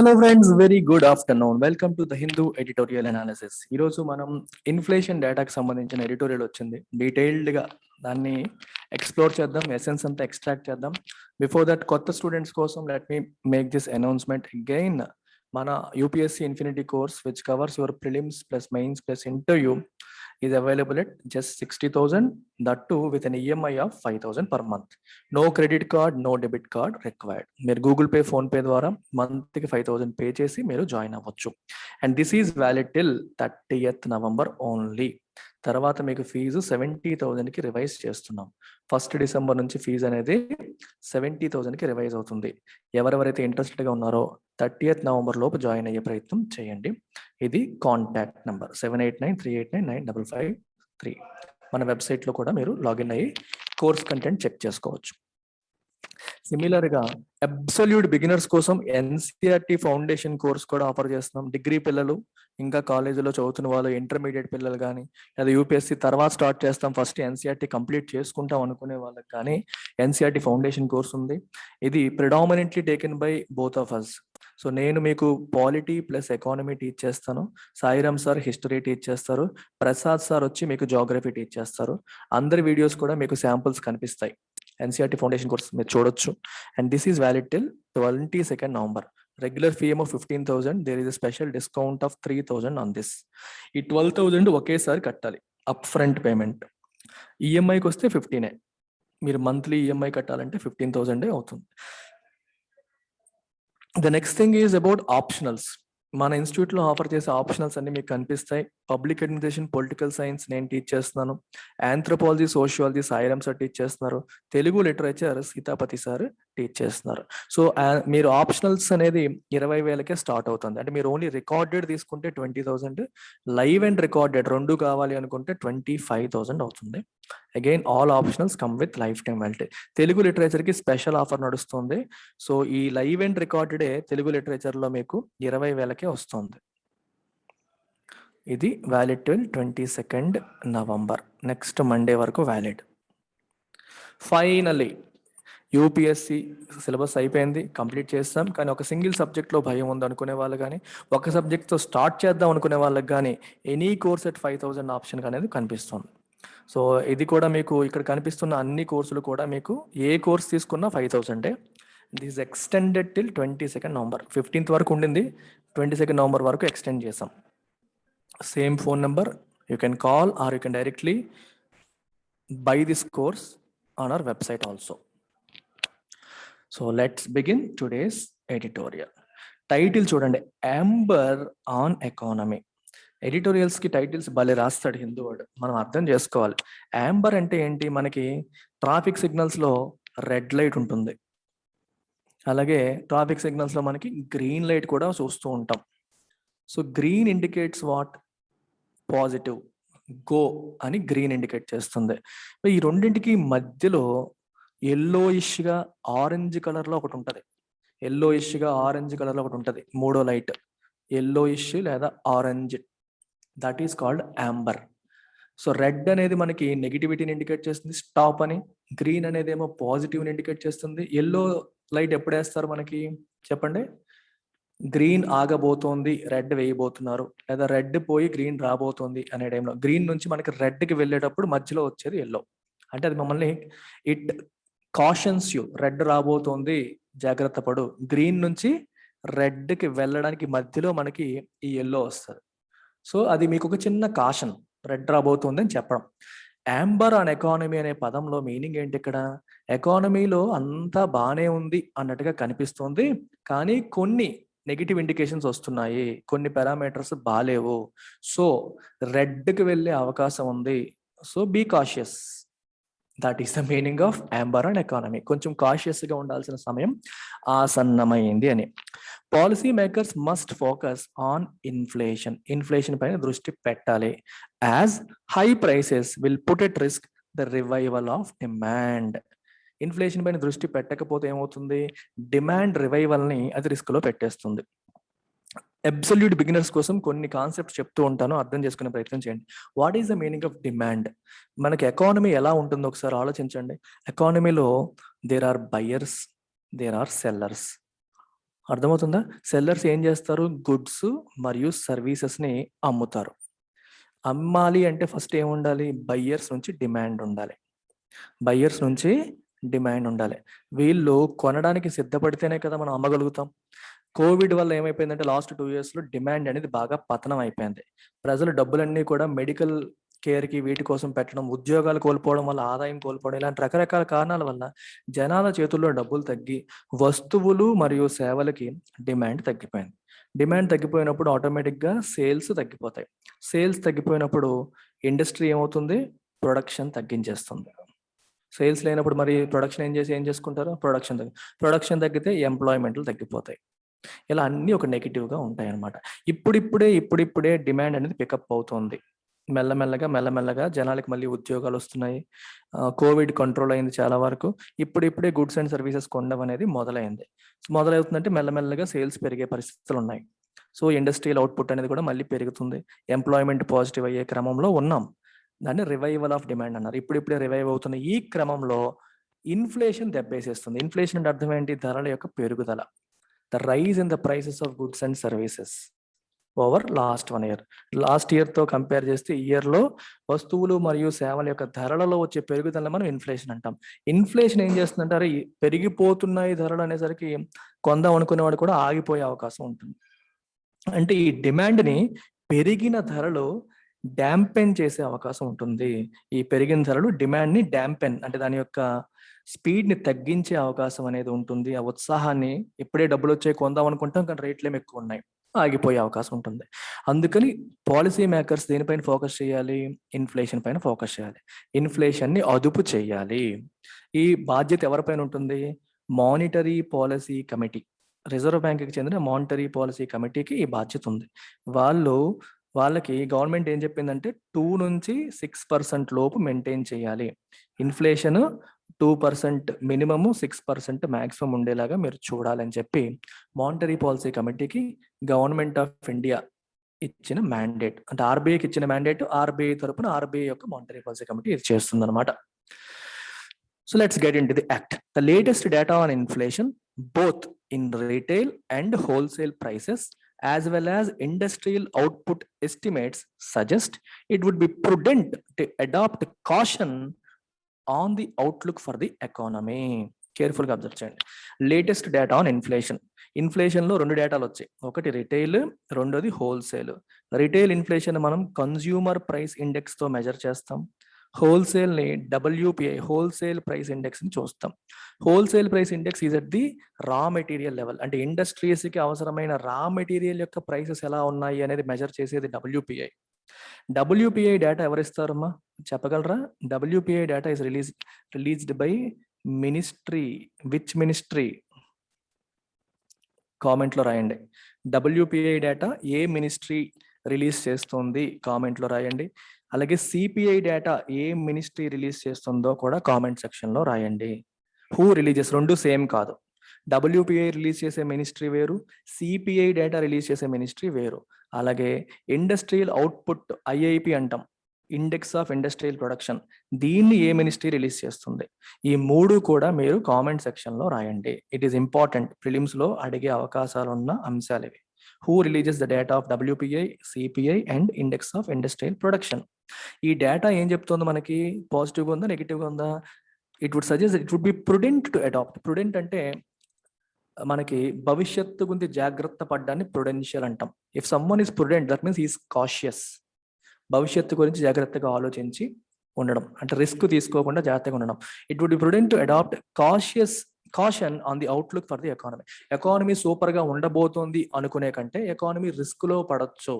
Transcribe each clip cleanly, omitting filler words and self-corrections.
Hello friends, very good afternoon. Welcome to the Hindu editorial analysis. ఈరోజు మనం inflation డేటాకి సంబంధించిన editorial వచ్చింది. డీటెయిల్డ్గా దాన్ని ఎక్స్ప్లోర్ చేద్దాం, ఎసెన్స్ అంతా ఎక్స్ట్రాక్ట్ చేద్దాం. బిఫోర్ దట్, కొత్త స్టూడెంట్స్ కోసం let me make this announcement again. మన UPSC infinity course which covers your prelims plus mains plus interview is available at just 60,000, that too with an EMI of 5,000 per month. No credit card, no debit card required. మీరు Google pay, phone pay ద్వారా మంత్కి 5,000 pay చేసి మీరు join అవ్వచ్చు. And this is valid till 30th November only. తర్వాత మీకు fee 70,000కి revise చేస్తున్నాం. 1st December నుంచి ఫీజు అనేది 70,000కి రివైజ్ అవుతుంది. ఎవరెవరైతే ఇంట్రెస్టెడ్గా ఉన్నారో 30th November లోపు జాయిన్ అయ్యే ప్రయత్నం చేయండి. ఇది కాంటాక్ట్ నెంబర్ 7893899553. మన వెబ్సైట్లో కూడా మీరు లాగిన్ అయ్యి కోర్స్ కంటెంట్ చెక్ చేసుకోవచ్చు. సిమిలర్గా అబ్సల్యూట్ బిగినర్స్ కోసం ఎన్సిఆర్టీ ఫౌండేషన్ కోర్స్ కూడా ఆఫర్ చేస్తున్నాం. డిగ్రీ పిల్లలు, ఇంకా కాలేజీలో చదువుతున్న వాళ్ళు, ఇంటర్మీడియట్ పిల్లలు కానీ, లేదా యూపీఎస్సీ తర్వాత స్టార్ట్ చేస్తాం, ఫస్ట్ ఎన్సిఆర్టీ కంప్లీట్ చేసుకుంటాం అనుకునే వాళ్ళకి కానీ ఎన్సిఆర్టీ ఫౌండేషన్ కోర్స్ ఉంది. ఇది predominantly taken by both of us. So నేను మీకు పాలిటీ ప్లస్ ఎకానమీ టీచ్ చేస్తాను, సాయిరామ్ సార్ హిస్టరీ టీచ్ చేస్తారు, ప్రసాద్ సార్ వచ్చి మీకు జాగ్రఫీ టీచ్ చేస్తారు. అందరి వీడియోస్ కూడా మీకు శాంపుల్స్ కనిపిస్తాయి. ఎన్సిఆర్టీ ఫౌండేషన్ కోర్స్ మీరు చూడొచ్చు. And this is valid till 22nd November. Regular fee ఏమో 15,000. There is a special discount of 3,000 on this. ఈ 12,000 ఒకేసారి కట్టాలి, అప్ ఫ్రంట్ పేమెంట్. ఈఎంఐకి వస్తే 15. మీరు మంత్లీ ఈఎంఐ కట్టాలంటే 15,000 అవుతుంది. The next thing is about optionals. మన ఇన్స్టిట్యూట్లో ఆఫర్ చేసే ఆప్షనల్స్ అన్ని మీకు కనిపిస్తాయి. పబ్లిక్ అడ్మినిస్ట్రేషన్, పొలిటికల్ సైన్స్ నేను టీచ్ చేస్తున్నాను. Anthropology, sociology Sairam sir teach చేస్తున్నారు. Telugu literature Sitapathi sir teach చేస్తున్నారు. సో మీరు ఆప్షనల్స్ అనేది 20,000కే స్టార్ట్ అవుతుంది. అంటే మీరు ఓన్లీ రికార్డెడ్ తీసుకుంటే 20,000, లైవ్ అండ్ రికార్డెడ్ రెండు కావాలి అనుకుంటే 25,000 అవుతుంది. Again all optionals come with life time validity. Telugu లిటరేచర్కి స్పెషల్ ఆఫర్ నడుస్తుంది. సో ఈ లైవ్ అండ్ రికార్డెడే తెలుగు లిటరేచర్లో మీకు 20,000కే వస్తుంది. ఇది valid till 22nd November, next Monday వరకు వ్యాలిడ్. ఫైనలీ యూపీఎస్సి సిలబస్ అయిపోయింది, కంప్లీట్ చేస్తాం. కానీ ఒక సింగిల్ సబ్జెక్ట్లో భయం ఉంది అనుకునే వాళ్ళు కానీ, ఒక సబ్జెక్ట్తో స్టార్ట్ చేద్దాం అనుకునే వాళ్ళకి కానీ ఎనీ కోర్స్ ఎట్ 5,000 ఆప్షన్ అనేది కనిపిస్తుంది. సో ఇది కూడా మీకు ఇక్కడ కనిపిస్తున్న అన్ని కోర్సులు కూడా మీకు ఏ కోర్స్ తీసుకున్నా 5,000. This extended till 22nd November. 15th వరకు ఉండింది, 22nd November వరకు ఎక్స్టెండ్ చేసాం. Same phone number, you can call or you can directly by this course on our website also. So let's begin today's editorial. Title చూడండి, Amber on economy. ఎడిటోరియల్స్కి titles భలే రాస్తాడు హిందూ వాడు, మనం అర్థం చేసుకోవాలి. యాంబర్ అంటే ఏంటి? మనకి ట్రాఫిక్ సిగ్నల్స్లో రెడ్ లైట్ ఉంటుంది, అలాగే ట్రాఫిక్ సిగ్నల్స్లో మనకి గ్రీన్ లైట్ కూడా చూస్తూ ఉంటాం. So green indicates what? Positive, go అని గ్రీన్ ఇండికేట్ చేస్తుంది. ఈ రెండింటికి మధ్యలో ఎల్లోయిష్గా ఆరెంజ్ కలర్లో ఒకటి ఉంటుంది. ఎల్లోయిష్గా ఆరెంజ్ కలర్లో ఒకటి ఉంటుంది, మూడో లైట్ ఎల్లోయిష్ లేదా orange, that is called Amber. So red అనేది మనకి నెగిటివిటీని ఇండికేట్ చేస్తుంది, స్టాప్ అని. గ్రీన్ అనేది ఏమో పాజిటివ్ని ఇండికేట్ చేస్తుంది. ఎల్లో లైట్ ఎప్పుడు వేస్తారు మనకి చెప్పండి? గ్రీన్ ఆగబోతోంది, రెడ్ వేయబోతున్నారు, లేదా రెడ్ పోయి గ్రీన్ రాబోతోంది అనే టైంలో. గ్రీన్ నుంచి మనకి రెడ్కి వెళ్ళేటప్పుడు మధ్యలో వచ్చేది ఎల్లో. అంటే అది మమ్మల్ని ఇట్ కాషన్స్ యూ, రెడ్ రాబోతోంది జాగ్రత్త పడు. గ్రీన్ నుంచి రెడ్కి వెళ్ళడానికి మధ్యలో మనకి ఈ ఎల్లో వస్తుంది. సో అది మీకు ఒక చిన్న కాషన్, రెడ్ రాబోతుంది అని చెప్పడం. యాంబర్ ఆన్ ఎకానమీ అనే పదంలో మీనింగ్ ఏంటి? ఇక్కడ ఎకానమీలో అంతా బాగానే ఉంది అన్నట్టుగా కనిపిస్తుంది, కానీ కొన్ని నెగిటివ్ ఇండికేషన్స్ వస్తున్నాయి, కొన్ని పారామీటర్స్ బాలేవు. సో రెడ్కి వెళ్ళే అవకాశం ఉంది. So be cautious. That is the meaning of amber and economy. కొంచెం కాషియస్గా ఉండాల్సిన సమయం ఆసన్నమైంది అని. Policy makers must focus on inflation. Inflation పైన దృష్టి పెట్టాలి. As high prices will put at risk the revival of demand. Inflation పైన దృష్టి పెట్టకపోతే ఏమవుతుంది? డిమాండ్ రివైవల్ని అది రిస్క్లో పెట్టేస్తుంది. అబ్సల్యూట్ బిగినర్స్ కోసం కొన్ని కాన్సెప్ట్స్ చెప్తూ ఉంటాను, అర్థం చేసుకునే ప్రయత్నం చేయండి. What is the meaning of demand? మనకి ఎకానమీ ఎలా ఉంటుందో ఒకసారి ఆలోచించండి. ఎకానమీలో there are buyers, there are sellers. అర్థమవుతుందా? సెల్లర్స్ ఏం చేస్తారు? గుడ్స్ మరియు సర్వీసెస్‌ని అమ్ముతారు. అమ్మాలి అంటే ఫస్ట్ ఏముండాలి? బయ్యర్స్ నుంచి డిమాండ్ ఉండాలి. బయ్యర్స్ నుంచి డిమాండ్ ఉండాలి. వీళ్ళు కొనడానికి సిద్ధపడితేనే కదా మనం అమ్మగలుగుతాం. కోవిడ్ వల్ల ఏమైపోయిందంటే లాస్ట్ 2 ఇయర్స్‌లో డిమాండ్ అనేది బాగా పతనం అయిపోయింది. ప్రజలు డబ్బులన్నీ కూడా మెడికల్ కేర్‌కి వీటి కోసం పెట్టడం, ఉద్యోగాలు కోల్పోవడం వల్ల ఆదాయం కోల్పోవడం ఇలాంటి రకరకాల కారణాల వల్ల జనాల చేతుల్లో డబ్బులు తగ్గి వస్తువులు మరియు సేవలకి డిమాండ్ తగ్గిపోయింది. డిమాండ్ తగ్గిపోయినప్పుడు ఆటోమేటిక్‌గా సేల్స్ తగ్గిపోతాయి. సేల్స్ తగ్గిపోయినప్పుడు ఇండస్ట్రీ ఏమవుతుంది? ప్రొడక్షన్ తగ్గించేస్తుంది. సేల్స్ లేనప్పుడు మరి ప్రొడక్షన్ ఏం చేసుకుంటారు? ప్రొడక్షన్ తగ్గితే ఎంప్లాయ్‌మెంట్లు తగ్గిపోతాయి. ఇలా అన్నీ ఒక నెగెటివ్‌గా ఉంటాయన్నమాట. ఇప్పుడిప్పుడే డిమాండ్ అనేది పికప్ అవుతోంది. మెల్లమెల్లగా జనాలకి మళ్ళీ ఉద్యోగాలొస్తున్నాయి. కోవిడ్ కంట్రోల్ అయింది చాలా వరకు. ఇప్పుడిప్పుడే గూడ్స్ అండ్ సర్వీసెస్ కొనడం అనేది మొదలైంది. మొదలవుతుందంటే మెల్లమెల్లగా సేల్స్ పెరిగే పరిస్థితులున్నాయి. సో, ఇండస్ట్రియల్ అవుట్‌పుట్ అనేది కూడా మళ్ళీ పెరుగుతుంది. ఎంప్లాయ్‌మెంట్ పాజిటివ్ అయ్యే క్రమంలో ఉన్నాం. దాన్ని రివైవల్ ఆఫ్ డిమాండ్ అన్నారు. ఇప్పుడిప్పుడే రివైవ్ అవుతున్న ఈ క్రమంలో ఇన్‌ఫ్లేషన్ దెబ్బేసేస్తుంది. ఇన్‌ఫ్లేషన్ అంటే అర్థం ఏంటి? ధరల యొక్క పెరుగుదల. The rise in the prices of goods and services over last 1 year. Last ఇయర్‌తో కంపేర్ చేస్తే ఈ ఇయర్‌లో వస్తువులు మరియు సేవల యొక్క ధరలలో వచ్చే పెరుగుదలని మనం ఇన్‌ఫ్లేషన్ అంటాం. ఇన్‌ఫ్లేషన్ ఏం చేస్తుందంటే అరే! పెరిగిపోతున్నాయి ధరలు అనేసరికి కొందాం అనుకునేవాడు కూడా ఆగిపోయే అవకాశం ఉంటుంది. అంటే ఈ డిమాండ్‌ని పెరిగిన ధరలు డాంపెన్ చేసే అవకాశం ఉంటుంది. ఈ పెరిగిన ధరలు డిమాండ్‌ని డాంపెన్ అంటే దాని యొక్క స్పీడ్‌ని తగ్గించే అవకాశం అనేది ఉంటుంది. ఆ ఉత్సాహాన్ని ఇప్పుడే డబ్బులొచ్చాయి కొందాం అనుకుంటాం కానీ రేట్లేమో ఎక్కువున్నాయి. ఆగిపోయే అవకాశం ఉంటుంది. అందుకని పాలిసీ మేకర్స్ దేనిపైన ఫోకస్ చేయాలి? ఇన్‌ఫ్లేషన్ పైన ఫోకస్ చేయాలి. ఇన్‌ఫ్లేషన్‌ని అదుపు చేయాలి. ఈ బాధ్యత ఎవరిపైన ఉంటుంది? Monetary policy committee. రిజర్వ్ బ్యాంక్‌కి చెందిన మానిటరీ పాలిసీ కమిటీకి ఈ బాధ్యత ఉంది. వాళ్ళకి గవర్నమెంట్ ఏం చెప్పిందంటే 2-6% లోపు మెయింటైన్ చేయాలి. ఇన్‌ఫ్లేషన్ 2% మినిమమ్, 6% మాక్సిమం ఉండేలాగా మీరు చూడాలని చెప్పి మానిటరీ పాలిసీ కమిటీకి గవర్నమెంట్ ఆఫ్ ఇండియా ఇచ్చిన మ్యాండేట్. అంటే ఆర్‌బీఐకి ఇచ్చిన మ్యాండేట్ ఆర్‌బీఐ తరపున ఆర్‌బీఐ యొక్క మానిటరీ పాలిసీ కమిటీ ఇది చేస్తుందన్నమాట. So let's get into the act. The latest data on inflation, both in retail and wholesale prices, as well as industrial output estimates, suggest it would be prudent to adopt caution on the outlook for the economy. కేర్ఫుల్గా observe చేయండి. Latest data on inflation. ఇన్ఫ్లేషన్లో 2 డేటాలు వచ్చాయి. ఒకటి retail, రెండోది wholesale. Retail inflation మనం consumer price ఇండెక్స్తో measure చేస్తాం. హోల్సేల్ని WPI హోల్సేల్ ప్రైస్ ఇండెక్స్ని చూస్తాం. Wholesale price index is at the raw material level. అంటే ఇండస్ట్రీస్కి అవసరమైన రా మెటీరియల్ యొక్క ప్రైసెస్ ఎలా ఉన్నాయి అనేది మెజర్ చేసేది WPI. WPI డేటా ఎవరిస్తారమ్మా చెప్పగలరా? WPI data is released by ministry. Which ministry? కామెంట్లో రాయండి. WPI డేటా ఏ మినిస్ట్రీ రిలీజ్ చేస్తుంది? కామెంట్లో రాయండి. అలాగే సిపిఐ డేటా ఏ మినిస్ట్రీ రిలీజ్ చేస్తుందో కూడా కామెంట్ సెక్షన్లో రాయండి. హూ రిలీజెస్ రెండు సేమ్ కాదు. WPI రిలీజ్ చేసే మినిస్ట్రీ వేరు, సిపిఐ డేటా రిలీజ్ చేసే మినిస్ట్రీ వేరు. అలాగే ఇండస్ట్రియల్ అవుట్పుట్ IIP అంటాం, ఇండెక్స్ ఆఫ్ ఇండస్ట్రియల్ ప్రొడక్షన్, దీన్ని ఏ మినిస్ట్రీ రిలీజ్ చేస్తుంది? ఈ 3 కూడా మీరు కామెంట్ సెక్షన్లో రాయండి. It is important. ప్రిలిమ్స్లో అడిగే అవకాశాలు ఉన్న అంశాలు ఇవి. Who releases the data of WPI, CPI and index of industrial production. ఈ డేటా ఏం చెప్తుంది మనకి? పాజిటివ్గా ఉందా, నెగిటివ్గా ఉందా? It would suggest it would be prudent to adopt. Prudent అంటే మనకి భవిష్యత్తు గురించి జాగ్రత్త పడ్డాన్ని ప్రుడెన్షియల్ అంటాం. If someone is prudent that means is cautious. భవిష్యత్తు గురించి జాగ్రత్తగా ఆలోచించి ఉండడం అంటే రిస్క్ తీసుకోకుండా జాగ్రత్తగా ఉండడం. It would be prudent to adopt caution on the outlook for the economy. Economy super గా ఉండబోతోంది అనుకునే కంటే ఎకానమీ రిస్క్ లో పడొచ్చు.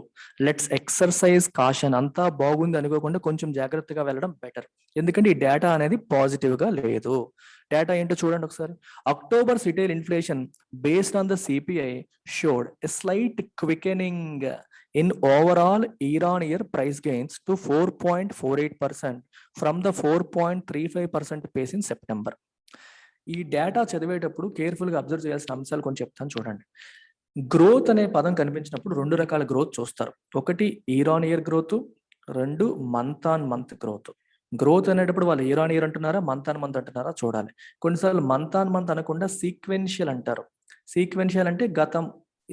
Let's exercise caution. అంతా బాగుంది అనుకోకుండా కొంచెం జాగ్రత్తగా వెళ్ళడం బెటర్. ఎందుకంటే ఈ డేటా అనేది పాజిటివ్ గా లేదు. డేటా ఏంటో చూడండి ఒకసారి. October retail inflation based on the CPI showed a slight quickening in overall year-on-year price gains to 4.48% from the 4.35% pace in September. ఈ డేటా చదివేటప్పుడు కేర్ఫుల్గా అబ్జర్వ్ చేయాల్సిన అంశాలు కొంచెం చెప్తాను చూడండి. గ్రోత్ అనే పదం కనిపించినప్పుడు 2 రకాల గ్రోత్ చూస్తారు. ఒకటి year-on-year growth, 2 month-on-month growth. Growth అనేటప్పుడు వాళ్ళు ఇయర్-ఆన్-ఇయర్ అంటున్నారా, మంత్-ఆన్-మంత్ అంటున్నారా చూడాలి. కొన్నిసార్లు మంత్-ఆన్-మంత్ అనకుండా సీక్వెన్షియల్ అంటారు. సీక్వెన్షియల్ అంటే గతం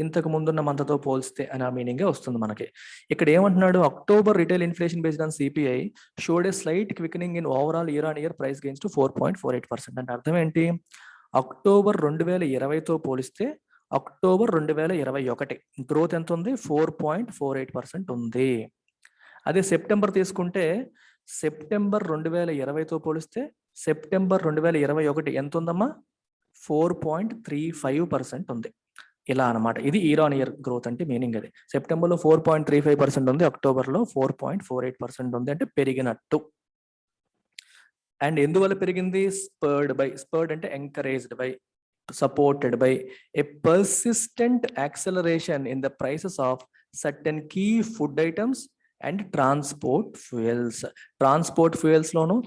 ఇంతకు ముందున్న మంత్తో పోల్స్తే అని ఆ మీనింగే వస్తుంది మనకి. ఇక్కడ ఏమంటున్నాడు, October retail inflation based on CPI showed A slight quickening in overall year on year price gains to 4.48%. అంటే అర్థం ఏంటి, అక్టోబర్ 2020తో పోలిస్తే అక్టోబర్ 2021 గ్రోత్ ఎంత ఉంది, 4.48% ఉంది. అదే సెప్టెంబర్ తీసుకుంటే సెప్టెంబర్ 2020తో పోలిస్తే సెప్టెంబర్ 2021 ఎంత ఉందమ్మా, 4.35% ఉంది. ఇలా అనమాట. ఇది ఇయర్ ఆన్ ఇయర్ గ్రోత్ అంటే మీనింగ్ అది. సెప్టెంబర్లో 4.35% ఉంది, అక్టోబర్లో 4.48% ఉంది, అంటే పెరిగినట్టు. అండ్ ఎందువల్ల పెరిగింది, స్పర్డ్ అంటే encouraged by, supported by a persistent acceleration in the prices of certain key food items and transport fuels. Transport fuels లోను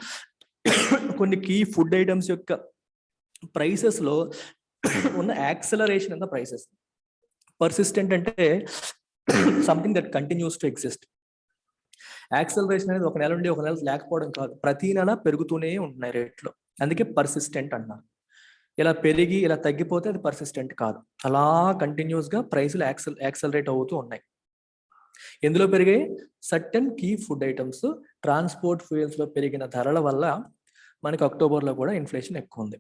కొన్ని కీ ఫుడ్ ఐటమ్స్ యొక్క ప్రైసెస్ లో ఉన్న acceleration in the prices. Persistent అంటే something that continues to exist. Acceleration అనేది ఒక నెల నుండి ఒక నెల లేకపోవడం కాదు, ప్రతి నెల పెరుగుతూనే ఉంటున్నాయి రేట్లు, అందుకే పర్సిస్టెంట్ అన్నారు. ఇలా పెరిగి ఇలా తగ్గిపోతే అది పర్సిస్టెంట్ కాదు, అలా కంటిన్యూస్ గా ప్రైసులు యాక్సలరేట్ అవుతూ ఉన్నాయి. ఎందులో పెరిగాయి, certain key food items, transport fuels లో పెరిగిన ధరల వల్ల మనకి అక్టోబర్లో కూడా ఇన్ఫ్లేషన్ ఎక్కువ ఉంది.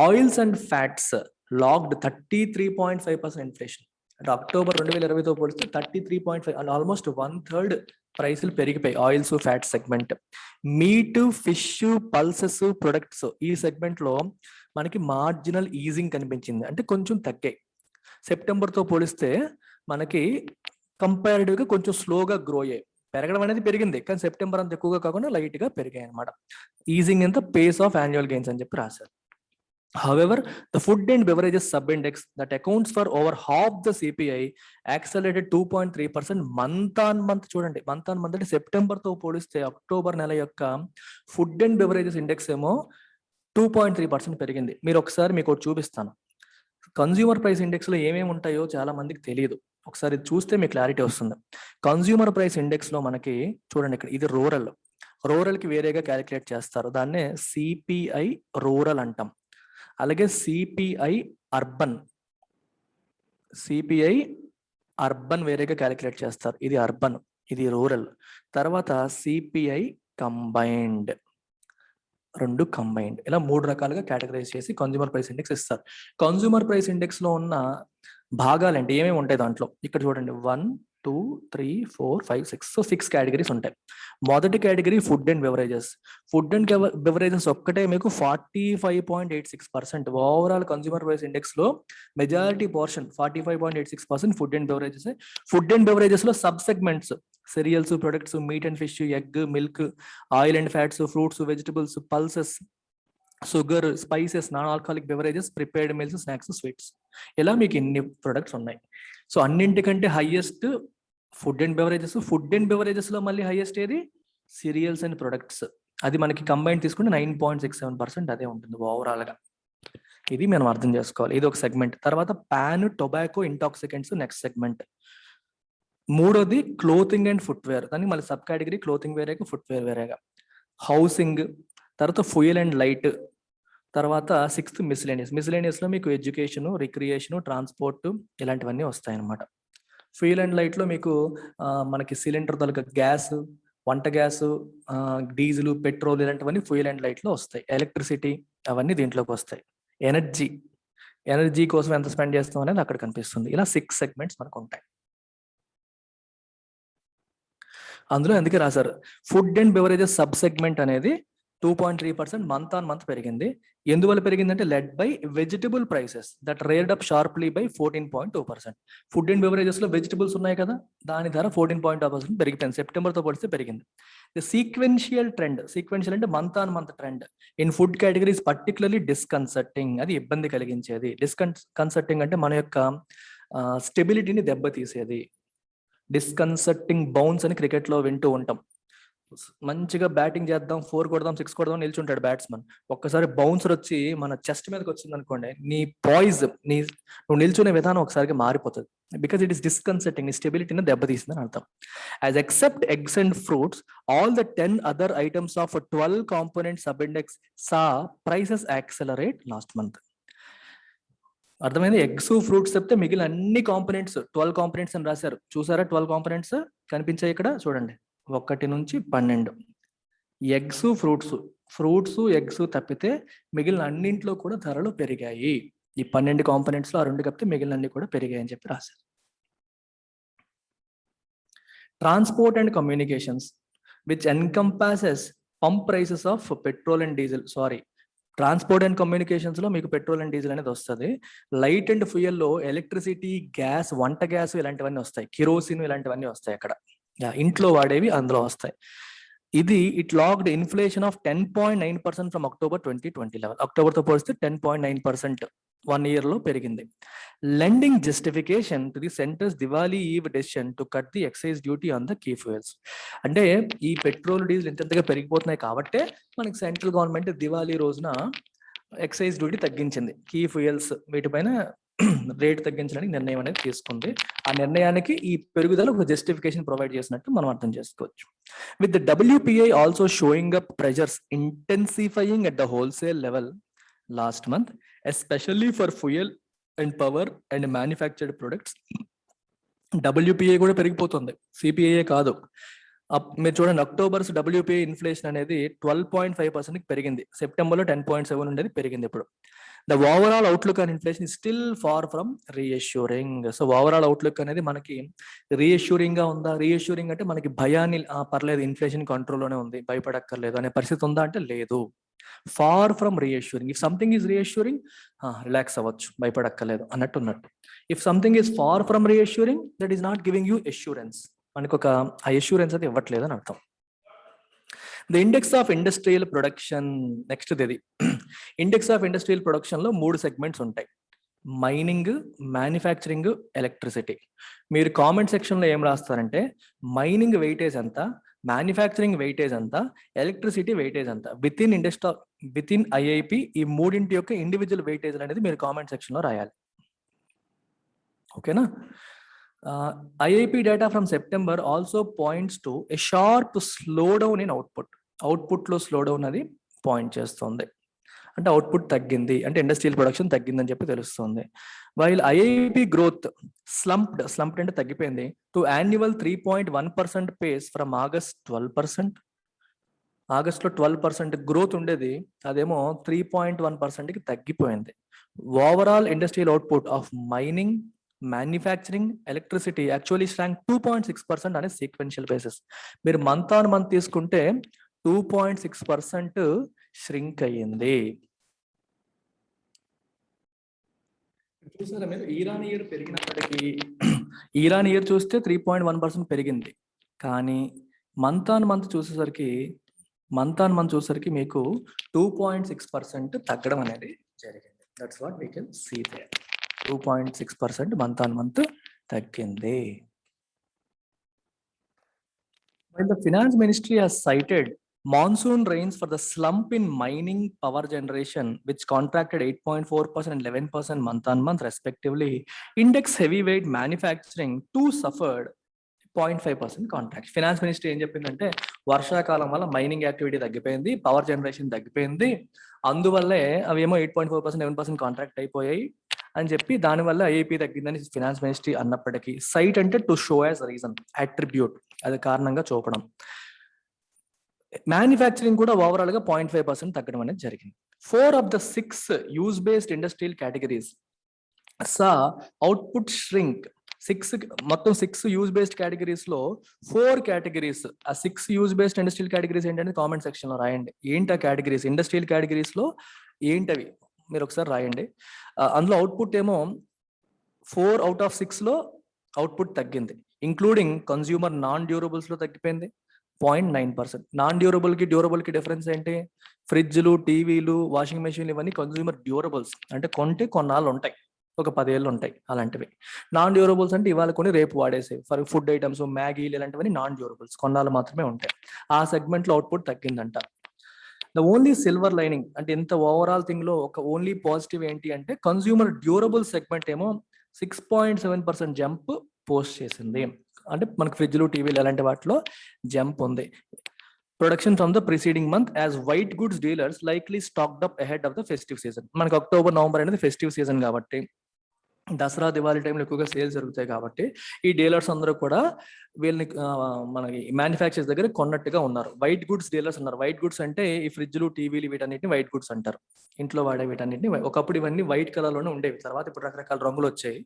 Oils and fats locked 33.5% inflation. అంటే అక్టోబర్ 2020తో పోలిస్తే 33.5 అండ్ ఆల్మోస్ట్ 1/3 ప్రైసులు పెరిగిపోయి oils fats segment. Meet, fish, pulses products ఈ సెగ్మెంట్ లో మనకి మార్జినల్ ఈజింగ్ కనిపించింది, అంటే కొంచెం తగ్గాయి. సెప్టెంబర్తో పోలిస్తే మనకి కంపారిటివ్ గా కొంచెం స్లోగా గ్రో అయ్యాయి. పెరగడం అనేది పెరిగింది, కానీ సెప్టెంబర్ అంత ఎక్కువగా కాకుండా లైట్ గా పెరిగాయి అనమాట. Easing in the face of annual gains అని చెప్పి రాశారు. However, the food and beverages sub-index that accounts for over half the CPI accelerated 2.3% month on month. చూడండి, మంత్ ఆన్ మంత్ అంటే సెప్టెంబర్తో పోలిస్తే అక్టోబర్ నెల యొక్క ఫుడ్ అండ్ బెవరేజెస్ ఇండెక్స్ ఏమో 2.3% పెరిగింది. మీరు ఒకసారి మీకు చూపిస్తాను. కన్స్యూమర్ ప్రైస్ ఇండెక్స్ లో ఏమేమి ఉంటాయో చాలా మందికి తెలియదు, ఒకసారి చూస్తే మీకు క్లారిటీ వస్తుంది. కన్స్యూమర్ ప్రైస్ ఇండెక్స్ లో మనకి చూడండి, ఇక్కడ ఇది రూరల్ కి వేరేగా క్యాలిక్యులేట్ చేస్తారు, దాన్నే సిపిఐ రూరల్ అంటాం. అలాగే సిపిఐ అర్బన్ వేరేగా క్యాలిక్యులేట్ చేస్తారు, ఇది అర్బన్, ఇది రూరల్. తర్వాత సిపిఐ కంబైన్డ్, రెండు కంబైన్డ్, ఇలా 3 రకాలుగా కేటగరైజ్ చేసి కన్స్యూమర్ ప్రైస్ ఇండెక్స్ ఇస్తారు. కన్స్యూమర్ ప్రైస్ ఇండెక్స్ లో ఉన్న భాగాలు అంటే ఏమేమి ఉంటాయి దాంట్లో, ఇక్కడ చూడండి 1, 2, 3, 4, 5, 6, సో 6 కేటగిరీస్ ఉంటాయి. మొదటి category food and beverages. Food and beverages ఒక్కటే మీకు 45.86%. ఓవరాల్ కన్స్యూమర్ ప్రైస్ ఇండెక్స్ లో majority portion 45.86% food and beverages. Food and beverages లో sub segments cereals, products, meat and fish, egg, milk, oil and fats, fruits, vegetables, pulses, sugar, spices, non alcoholic beverages, prepared meals, snacks, sweets, ఇలా మీకు ఇన్ని products ఉన్నాయి. So అన్నింటికంటే highest food and beverages. Food and beverages లో మళ్ళీ highest ఏది, cereals and products. అది మనకి కంబైన్ తీసుకుంటే 9.67% అదే ఉంటుంది ఓవరాల్ గా. ఇది మనం అర్థం చేసుకోవాలి, ఇది ఒక సెగ్మెంట్. తర్వాత pan, tobacco, intoxicants next segment. మూడోది క్లోతింగ్ అండ్ ఫుట్వేర్, దానికి మళ్ళీ సబ్ కేటగిరీ క్లోతింగ్ వేరేగా, ఫుట్వేర్ వేరేగా. హౌసింగ్, తర్వాత ఫ్యూయల్ అండ్ లైట్, తర్వాత 6th మిస్లేనియస్ లో మీకు ఎడ్యుకేషన్, రిక్రియేషన్, ట్రాన్స్పోర్ట్ ఇలాంటివన్నీ వస్తాయి అన్నమాట. ఫ్యూయల్ అండ్ లైట్ లో మీకు మనకి సిలిండర్ తాలూకా గ్యాస్, వంట గ్యాస్, డీజిల్, పెట్రోల్ ఇలాంటివన్నీ ఫ్యూయల్ అండ్ లైట్ లో వస్తాయి. ఎలక్ట్రిసిటీ అవన్నీ దీంట్లోకి వస్తాయి. ఎనర్జీ కోసం ఎంత స్పెండ్ చేస్తాం అనేది అక్కడ కనిపిస్తుంది. ఇలా 6 సెగ్మెంట్స్ మనకు ఉంటాయి. అందులో అందుకే రాశారు food and beverages sub segment అనేది 2.3% మంత్ ఆన్ మంత్ పెరిగింది. ఎందువల్ల పెరిగిందంటే led by vegetable prices that reared up sharply by 14.2%. Food and beverages లో వెజిటబుల్స్ ఉన్నాయి కదా, దాని ధర 14.2% పెరిగిపోయింది, సెప్టెంబర్తో పోలిస్తే పెరిగింది. సీక్వెన్షియల్ అంటే month on month trend in food categories particularly disconcerting, అది ఇబ్బంది కలిగించేది. డిస్కన్సర్టింగ్ అంటే మన యొక్క స్టెబిలిటీని దెబ్బతీసేది. డిస్కన్సర్టింగ్ బౌన్స్ అని క్రికెట్ లో వింటూ ఉంటాం. మంచిగా బ్యాటింగ్ చేద్దాం, 4 కొడదాం, 6 కొడదాం నిల్చుంటాడు బ్యాట్స్మెన్. ఒక్కసారి బౌన్సర్ వచ్చి మన చెస్ట్ మీదకి వచ్చింది అనుకోండి, నీ నువ్వు నిల్చునే విధానం ఒకసారిగా మారిపోతుంది. బికాస్ ఇట్ ఇస్ డిస్కన్సర్టింగ్, నీ స్టెబిలిటీని దెబ్బతీసిందని అర్థం. As except eggs and fruits, all the 10 other items of 12 component sub index saw prices accelerate last month. అర్థమైంది. ఎగ్స్ ఫ్రూట్స్ చెప్తే మిగిలిన అన్ని కాంపోనెంట్స్ 12 కాంపోనెంట్స్ అని రాశారు. చూసారా 12 కాంపోనెంట్స్ కనిపించాయి ఇక్కడ చూడండి 1 నుంచి 12. ఎగ్స్ ఫ్రూట్స్ ఎగ్స్ తప్పితే మిగిలిన అన్నింట్లో కూడా ధరలు పెరిగాయి. ఈ 12 కాంపోనెంట్స్ లో ఆ 2 కప్పితే మిగిలిన అన్ని కూడా పెరిగాయి అని చెప్పి రాశారు. Transport and communications which encompasses pump prices of petrol and diesel. Sorry, transport and communications లో మీకు పెట్రోల్ అండ్ డీజిల్ అనేది వస్తుంది. లైట్ అండ్ ఫ్యూయల్ లో ఎలక్ట్రిసిటీ, గ్యాస్, వంట గ్యాస్ ఇలాంటివన్నీ వస్తాయి. కిరోసిన్ ఇలాంటివన్నీ వస్తాయి అక్కడ. ఇంట్లో వాడేవి అందులో వస్తాయి. ఇది it logged inflation of 10.9% from October 2020 level. అక్టోబర్తో పోలిస్తే 10.9% 1 year లో పెరిగింది. Lending justification to the centre's Diwali eve decision to cut the excise duty on the key fuels. అంటే ఈ పెట్రోల్ డీజిల్ ఎంతగా పెరిగిపోతున్నాయి కాబట్టే మనకి సెంట్రల్ గవర్నమెంట్ దివాళీ రోజున ఎక్సైజ్ డ్యూటీ తగ్గించింది. కీ ఫ్యూయల్స్ వీటిపైన రేట్ తగ్గించడానికి నిర్ణయం అనేది తీసుకుంది. ఆ నిర్ణయానికి ఈ పెరుగుదల ఒక జస్టిఫికేషన్ ప్రొవైడ్ చేసినట్టు మనం అర్థం చేసుకోవచ్చు. With the WPI also showing up pressures intensifying at the wholesale level last month, especially for fuel and power and manufactured products. WPI కూడా పెరిగిపోతుంది, CPI కాదు. మీరు చూడండి అక్టోబర్స్ WPI ఇన్ఫ్లేషన్ అనేది 12.5% పెరిగింది. సెప్టెంబర్లో 10.7 ఉండేది, పెరిగింది ఇప్పుడు. The overall outlook on inflation is still far from reassuring. So overall outlook అనేది మనకి రీఅష్యూరింగ్ గా ఉందా? రీఅష్యూరింగ్ అంటే మనకి భయాన్ని పర్లేదు ఇన్ఫ్లేషన్ కంట్రోల్లోనే ఉంది, భయపడక్కర్లేదు అనే పరిస్థితి ఉందా అంటే లేదు. Far from reassuring. If something is reassuring, relax అవ్వచ్చు, భయపడక్కర్లేదు అన్నట్టు. If something is far from reassuring, that is not giving you assurance. మనకు ఒక అష్యూరెన్స్ అది ఇవ్వట్లేదు అని అర్థం. The index of industrial production, next ఇది. ఇండెక్స్ ఆఫ్ ఇండస్ట్రియల్ ప్రొడక్షన్ లో 3 సెగ్మెంట్స్ ఉంటాయి: మైనింగ్, మ్యానుఫ్యాక్చరింగ్, ఎలక్ట్రిసిటీ. మీరు కామెంట్ సెక్షన్ లో ఏం రాస్తారంటే మైనింగ్ వెయిటేజ్ ఎంత, మ్యానుఫ్యాక్చరింగ్ వెయిటేజ్ ఎంత, ఎలక్ట్రిసిటీ వెయిటేజ్ ఎంత. విత్ ఇన్ IIP ఈ మూడింటి యొక్క ఇండివిజువల్ వెయిటేజ్ అనేది మీరు కామెంట్ సెక్షన్ లో రాయాలి. ఓకేనా? IIP data from September also points to a sharp slowdown in output. అవుట్పుట్లో స్లోడౌన్ అది పాయింట్ చేస్తుంది. అంటే అవుట్పుట్ తగ్గింది, అంటే ఇండస్ట్రియల్ ప్రొడక్షన్ తగ్గిందని చెప్పి తెలుస్తుంది. వైల్ IIP గ్రోత్ స్లంప్డ్ అంటే తగ్గిపోయింది to annual 3.1% pace from August 12%. ఆగస్ట్లో 12% గ్రోత్ ఉండేది, అదేమో 3.1%కి తగ్గిపోయింది. Overall industrial output of mining, manufacturing, electricity actually shrank 2.6% on a sequential basis. మీరు మంత్ ఆన్ మంత్ తీసుకుంటే 2.6% ష్రింక్ అయ్యింది. చూసారా మీరు? ఇరాన్ ఇయర్ పెరిగినప్పటికీ ఇరాన్ ఇయర్ చూస్తే 3.1% పెరిగింది, కానీ మంత్ ఆన్ మంత్ చూసేసరికి మీకు 2.6% తగ్గడం అనేది జరిగింది. That's what we can see there. 2.6% month on month తగ్గింది. While the finance ministry has cited monsoon rains for the slump in mining, power generation, which contracted 8.4% and 11% month on month respectively, index heavyweight manufacturing too suffered 0.5% contraction. Finance ministry ఏం చెప్పిందంటే వర్షాకాలం వల్ల mining activity తగ్గిపోయింది, power generation తగ్గిపోయింది, అందువల్లే అవేమో 8.4%, 11% contract అయిపోయాయి అని చెప్పి దానివల్ల IIP తగ్గిందని ఫినాన్స్ మినిస్ట్రీ అన్నప్పటికీ సైట్ అంటే to show as reason, attribute, అది కారణంగా చూపడం. మ్యానుఫ్యాక్చరింగ్ కూడా ఓవరాల్ గా 0.5% తగ్గడం అనేది జరిగింది. 4 of the 6 use based industrial categories saw output shrink. మొత్తం 6 యూజ్ బేస్డ్ కేటగిరీస్ లో 4 కేటగిరీస్, ఆ 6 యూజ్ బేస్డ్ ఇండస్ట్రియల్ కేటగిరీస్ ఏంటంటే కామెంట్ సెక్షన్ లో రాయండి. ఏంటి ఆ కేటగిరీస్? ఇండస్ట్రియల్ కేటగిరీస్ లో ఏంటవి మీరు ఒకసారి రాయండి. అందులో అవుట్పుట్ ఏమో 4 out of 6 లో అవుట్పుట్ తగ్గింది, ఇంక్లూడింగ్ కన్స్యూమర్ నాన్ డ్యూరబుల్స్ లో తగ్గిపోయింది 0.9%. నాన్ డ్యూరబుల్ కి డ్యూరబుల్ కి డిఫరెన్స్ ఏంటి? ఫ్రిడ్జ్లు, టీవీలు, వాషింగ్ మెషిన్లు ఇవన్నీ కన్స్యూమర్ డ్యూరబుల్స్, అంటే కొంటే కొన్నాళ్ళు ఉంటాయి, ఒక 10 ఏళ్ళు ఉంటాయి అలాంటివి. నాన్ డ్యూరబుల్స్ అంటే ఇవాళ కొని రేపు వాడేసేవి, ఫర్ ఫుడ్ ఐటమ్స్, మ్యాగీలు ఇలాంటివన్నీ నాన్ డ్యూరబుల్స్, కొన్నాళ్ళు మాత్రమే ఉంటాయి. ఆ సెగ్మెంట్ లో అవుట్పుట్ తగ్గిందంట. ద ఓన్లీ సిల్వర్ లైనింగ్, అంటే ఇంత ఓవరాల్ థింగ్ లో ఒక ఓన్లీ పాజిటివ్ ఏంటి అంటే కన్స్యూమర్ డ్యూరబుల్ సెగ్మెంట్ ఏమో 6.7% జంప్ పోస్ట్ చేసింది. అంటే మనకు ఫ్రిడ్జ్లు, టీవీలు అలాంటి వాటిలో జంప్ ఉంది. Production from the preceding month as white goods dealers likely stacked up ahead of the festive season. మనకు అక్టోబర్, నవంబర్ అనేది ఫెస్టివ్ సీజన్ కాబట్టి దసరా దివాళీ టైంలో ఎక్కువగా సేల్స్ జరుగుతాయి కాబట్టి ఈ డీలర్స్ అందరూ కూడా వీళ్ళని మనకి మ్యానుఫ్యాక్చర్స్ దగ్గర కొన్నట్టుగా ఉన్నారు. వైట్ గుడ్స్ డీలర్స్ ఉన్నారు. వైట్ గుడ్స్ అంటే ఈ ఫ్రిడ్జ్లు, టీవీలు వీటన్నిటిని వైట్ గుడ్స్ అంటారు. ఇంట్లో వాడే వీటన్నిటిని ఒకప్పుడు ఇవన్నీ వైట్ కలర్ లోనే ఉండేవి, తర్వాత ఇప్పుడు రకరకాల రంగులు వచ్చాయి,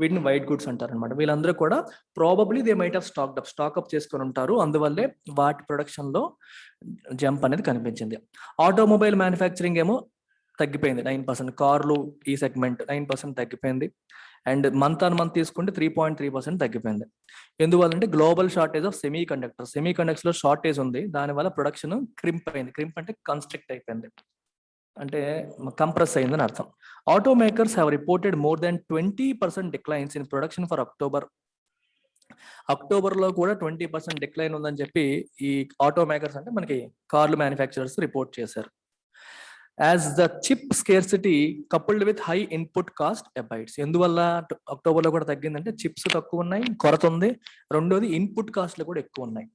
వీటిని వైట్ గుడ్స్ అంటారు అనమాట. వీళ్ళందరూ కూడా ప్రాబబ్లీ దే మైట్ హావ్ స్టాక్అప్ చేసుకొని ఉంటారు, అందువల్లే వాటి ప్రొడక్షన్ లో జంప్ అనేది కనిపించింది. ఆటోమొబైల్ మ్యానుఫ్యాక్చరింగ్ ఏమో తగ్గిపోయింది 9%. కార్లు ఈ సెగ్మెంట్ 9% తగ్గిపోయింది. అండ్ మంత్ ఆన్ మంత్ తీసుకుంటే 3.3% తగ్గిపోయింది. ఎందువల్లంటే global shortage of semi conductors లో షార్టేజ్ ఉంది, దానివల్ల ప్రొడక్షన్ క్రింప్ అయింది. క్రింప్ అంటే కన్స్ట్రిక్ట్ అయిపోయింది, అంటే కంప్రెస్ అయిందని అర్థం. Auto makers have reported more than 20% declines in production for October లో కూడా 20% డిక్లైన్ ఉందని చెప్పి ఈ ఆటో మేకర్స్ అంటే మనకి కార్లు మ్యానుఫ్యాక్చరర్స్ రిపోర్ట్ చేశారు. As the chip scarcity coupled with high input cost abides. ఎందువల్ల అక్టోబర్ లో కూడా తగ్గిందంటే చిప్స్ తక్కువ ఉన్నాయి, కొరత ఉంది, రెండోది ఇన్పుట్ కాస్ట్లు కూడా ఎక్కువ ఉన్నాయి.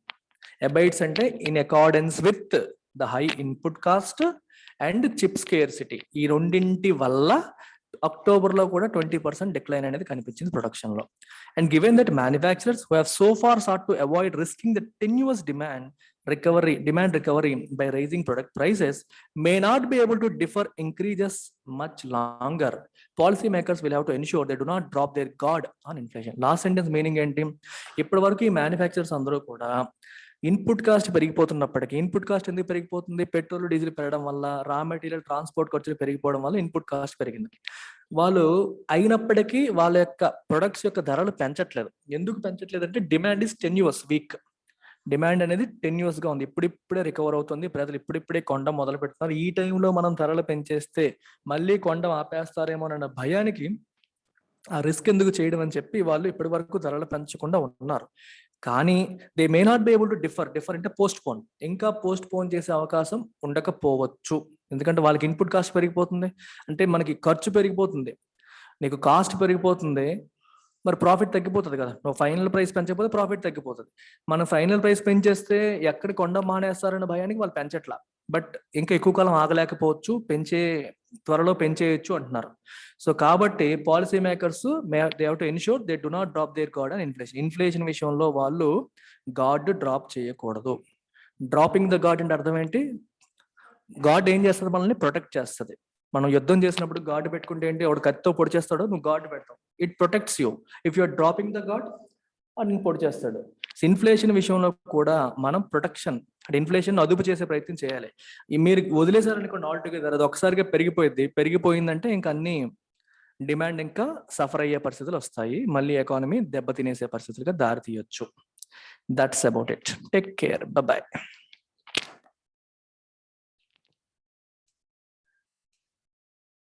అబైడ్స్ అంటే in accordance with the high input cost and chip scarcity, ఈ రెండింటి వల్ల అక్టోబర్ లో కూడా 20% డిక్లైన్ అనేది కనిపించింది ప్రొడక్షన్ లో. And given that manufacturers who have so far sought to avoid risking the tenuous demand recovery by raising product prices may not be able to defer increases much longer. Policy makers will have to ensure they do not drop their guard on inflation. Last sentence meaning ఏంటి? ఇప్పటి వరకు ఈ manufacturers అందరూ కూడా input cost పెరిగిపోతున్నప్పటికీ, input cost ఎందుకు పెరిగిపోతుంది? Petrol diesel పెరగడం వల్ల, రా మెటీరియల్ ట్రాన్స్పోర్ట్ ఖర్చులు పెరిగిపోవడం వల్ల ఇన్పుట్ కాస్ట్ పెరిగింది. వాళ్ళు అయినప్పటికీ వాళ్ళ యొక్క ప్రొడక్ట్స్ యొక్క ధరలు పెంచట్లేదు. ఎందుకు పెంచట్లేదు అంటే డిమాండ్ ఇస్ టెన్యూస్ వీక్. డిమాండ్ అనేది టెన్యూస్ గా ఉంది, ఇప్పుడిప్పుడే రికవర్ అవుతుంది, ప్రజలు ఇప్పుడిప్పుడే కొండ మొదలు పెడుతున్నారు. ఈ టైంలో మనం ధరలు పెంచేస్తే మళ్ళీ కొండ ఆపేస్తారేమో అన్న భయానికి ఆ రిస్క్ ఎందుకు చేయడం అని చెప్పి వాళ్ళు ఇప్పటి వరకు ధరలు పెంచకుండా ఉన్నారు. కానీ they may not be able to differ అంటే పోన్, ఇంకా పోన్ చేసే అవకాశం ఉండకపోవచ్చు. ఎందుకంటే వాళ్ళకి ఇన్పుట్ కాస్ట్ పెరిగిపోతుంది, అంటే మనకి ఖర్చు పెరిగిపోతుంది, నీకు కాస్ట్ పెరిగిపోతుంది, మరి ప్రాఫిట్ తగ్గిపోతుంది కదా. నువ్వు ఫైనల్ ప్రైస్ పెంచకపోతే ప్రాఫిట్ తగ్గిపోతుంది. మనం ఫైనల్ ప్రైస్ పెంచేస్తే ఎక్కడ కొండ మానేస్తారన్న భయానికి వాళ్ళు పెంచట్లా. బట్ ఇంకా ఎక్కువ కాలం ఆగలేకపోవచ్చు, త్వరలో పెంచేయచ్చు అంటున్నారు. సో కాబట్టి policy makers they have to ensure they do not drop their guard and inflation విషయంలో వాళ్ళు గార్డ్ డ్రాప్ చేయకూడదు. డ్రాపింగ్ ద గార్డ్ అంటే అర్థం ఏంటి? గార్డ్ ఏం చేస్తుంది? మనల్ని ప్రొటెక్ట్ చేస్తుంది. మనం యుద్ధం చేసినప్పుడు గార్డ్ పెట్టుకుంటే ఏంటి? వాడు కత్తితో పొడి చేస్తాడు, నువ్వు గార్డ్ పెడతావు, it protects you. If you're dropping the guard అని పొడి చేస్తాడు. ఇన్ఫ్లేషన్ విషయంలో కూడా మనం ప్రొటెక్షన్ అంటే ఇన్ఫ్లేషన్ అదుపు చేసే ప్రయత్నం చేయాలి. మీరు వదిలేశారనుకోండి ఆల్ టుగెదర్, అది ఒకసారిగా పెరిగిపోయిందంటే ఇంకా అన్ని డిమాండ్ ఇంకా సఫర్ అయ్యే పరిస్థితులు వస్తాయి, మళ్ళీ ఎకానమీ దెబ్బతినేసే పరిస్థితులుగా దారి తీయొచ్చు. That's about it. Take care, by.